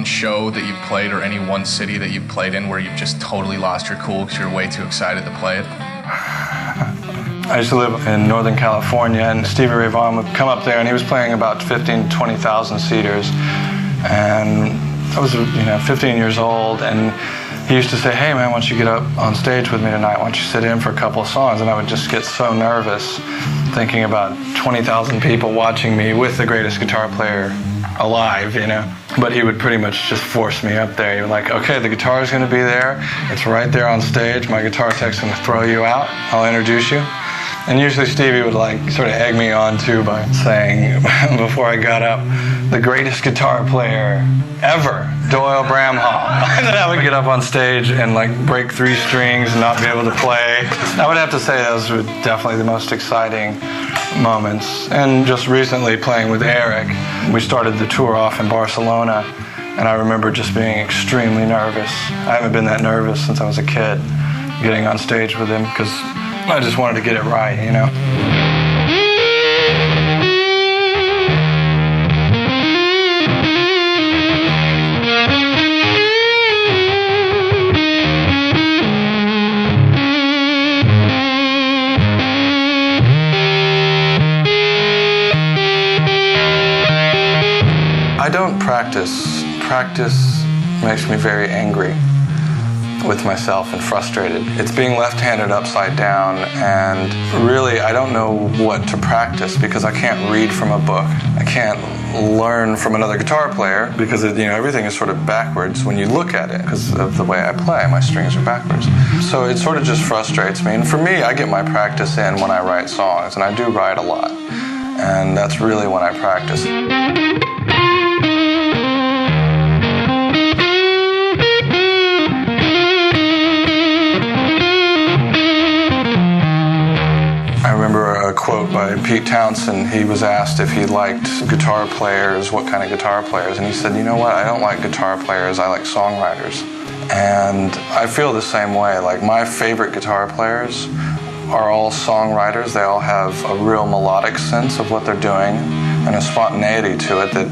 show that you've played or any one city that you've played in where you've just totally lost your cool because you're way too excited to play it? I used to live in Northern California, and Stevie Ray Vaughan would come up there, and he was playing about 15,000 to 20,000 seaters. And I was, 15 years old, and he used to say, "Hey man, why don't you get up on stage with me tonight? Why don't you sit in for a couple of songs?" And I would just get so nervous thinking about 20,000 people watching me with the greatest guitar player alive, But he would pretty much just force me up there. He was like, "Okay, the guitar's going to be there. It's right there on stage. My guitar tech's going to throw you out. I'll introduce you." And usually Stevie would sort of egg me on too by saying, before I got up, "The greatest guitar player ever, Doyle Bramhall." And then I would get up on stage and break 3 strings and not be able to play. I would have to say those were definitely the most exciting moments. And just recently playing with Eric, we started the tour off in Barcelona, and I remember just being extremely nervous. I haven't been that nervous since I was a kid, getting on stage with him, because I just wanted to get it right, I don't practice. Practice makes me very angry with myself and frustrated. It's being left-handed upside down, and really I don't know what to practice because I can't read from a book. I can't learn from another guitar player because everything is sort of backwards when you look at it because of the way I play. My strings are backwards. So it sort of just frustrates me. And for me, I get my practice in when I write songs, and I do write a lot. And that's really when I practice. I remember a quote by Pete Townsend. He was asked if he liked guitar players, what kind of guitar players, and he said, "You know what, I don't like guitar players, I like songwriters." And I feel the same way. My favorite guitar players are all songwriters. They all have a real melodic sense of what they're doing and a spontaneity to it that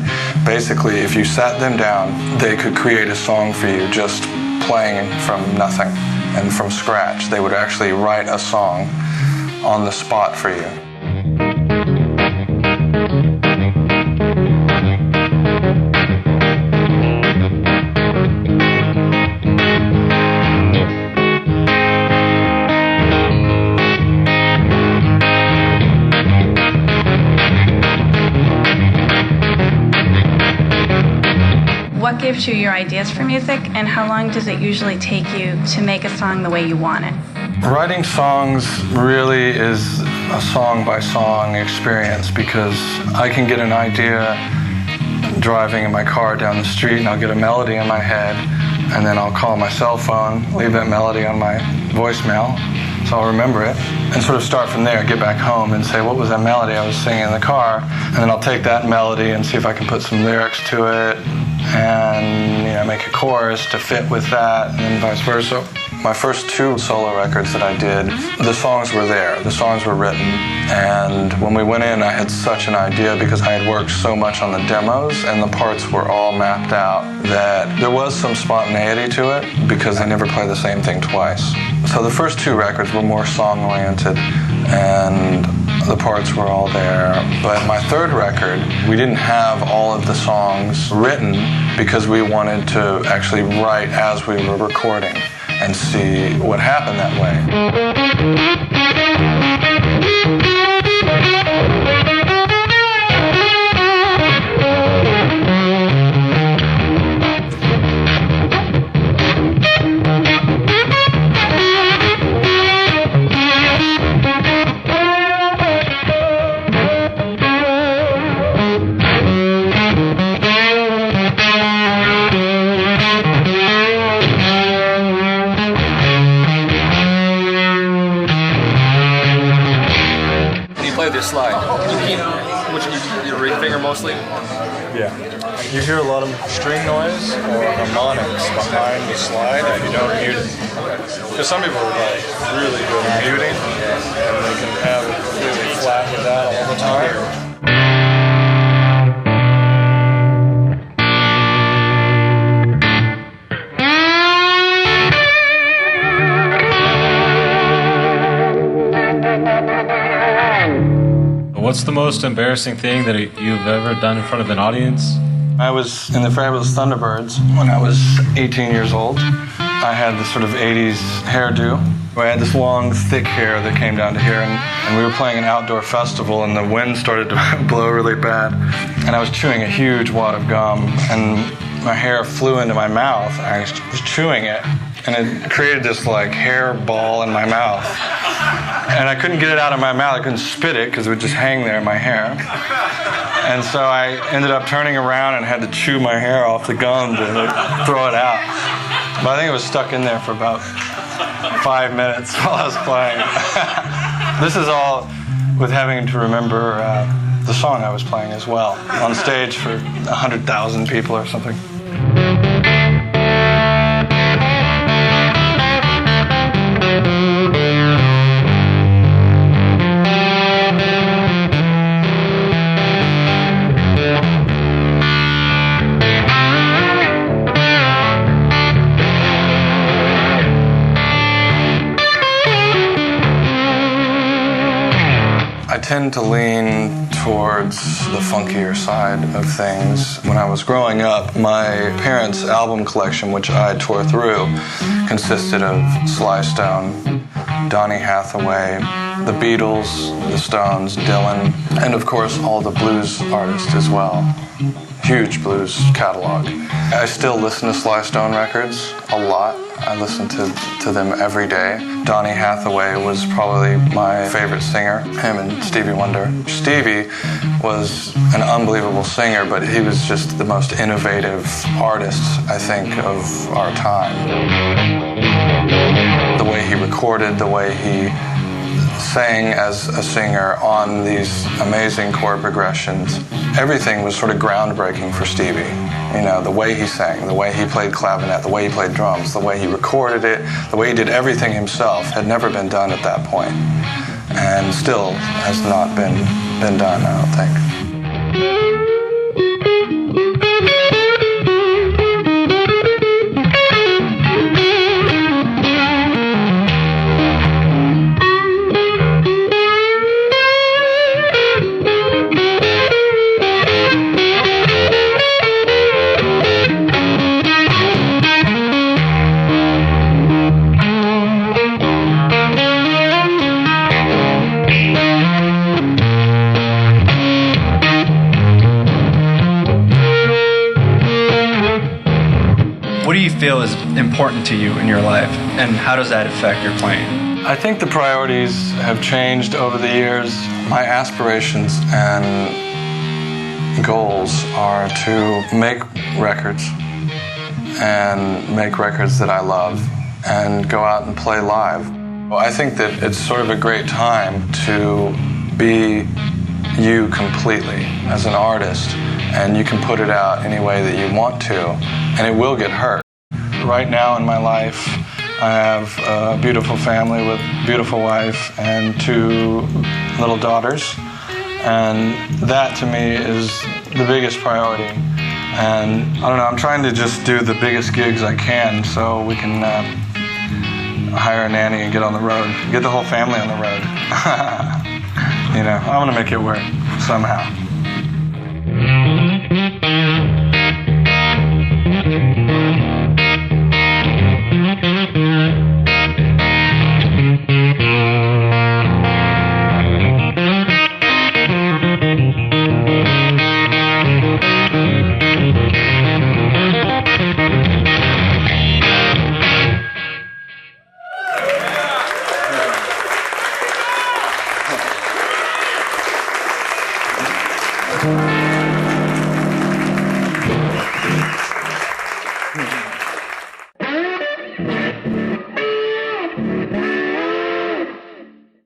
basically if you sat them down, they could create a song for you just playing from nothing and from scratch. They would actually write a song on the spot for you. What gives you your ideas for music, and how long does it usually take you to make a song the way you want it? Writing songs really is a song-by-song experience because I can get an idea driving in my car down the street, and I'll get a melody in my head, and then I'll call my cell phone, leave that melody on my voicemail, so I'll remember it, and sort of start from there, get back home and say, what was that melody I was singing in the car? And then I'll take that melody and see if I can put some lyrics to it, and make a chorus to fit with that, and then vice versa. My first 2 solo records that I did, the songs were there, the songs were written, and when we went in I had such an idea because I had worked so much on the demos and the parts were all mapped out that there was some spontaneity to it because I never play the same thing twice. So the first 2 records were more song-oriented and the parts were all there. But my 3rd record, we didn't have all of the songs written because we wanted to actually write as we were recording and see what happened that way. Your slide. Your ring finger mostly? Yeah. You hear a lot of string noise or harmonics behind the slide and you don't mute it. Because some people are really good at muting and they can have it really flat with that all the time. What's the most embarrassing thing that you've ever done in front of an audience? I was in the Fabulous Thunderbirds when I was 18 years old. I had this sort of 80s hairdo. I had this long, thick hair that came down to here, and we were playing an outdoor festival, and the wind started to blow really bad. And I was chewing a huge wad of gum, and my hair flew into my mouth. I was chewing it, and it created this like hair ball in my mouth. And I couldn't get it out of my mouth. I couldn't spit it because it would just hang there in my hair. And so I ended up turning around and had to chew my hair off the gum to throw it out. But I think it was stuck in there for about 5 minutes while I was playing. This is all with having to remember the song I was playing as well, on stage for 100,000 people or something. I tend to lean towards the funkier side of things. When I was growing up, my parents' album collection, which I tore through, consisted of Sly Stone, Donny Hathaway, the Beatles, the Stones, Dylan, and of course all the blues artists as well. Huge blues catalog. I still listen to Sly Stone records a lot. I listen to them every day. Donny Hathaway was probably my favorite singer, him and Stevie Wonder. Stevie was an unbelievable singer, but he was just the most innovative artist, I think, of our time. The way he recorded, the way he sang as a singer on these amazing chord progressions. Everything was sort of groundbreaking for Stevie. You know, the way he sang, the way he played clavinet, the way he played drums, the way he recorded it, the way he did everything himself had never been done at that point, and still has not been done, I don't think. What do you feel is important to you in your life, and how does that affect your playing? I think the priorities have changed over the years. My aspirations and goals are to make records, and make records that I love, and go out and play live. I think that it's sort of a great time to be you completely as an artist, and you can put it out any way that you want to, and it will get hurt. Right now in my life, I have a beautiful family with a beautiful wife and 2 little daughters, and that to me is the biggest priority. And I don't know, I'm trying to just do the biggest gigs I can so we can hire a nanny and get on the road, get the whole family on the road. You know, I want to make it work somehow.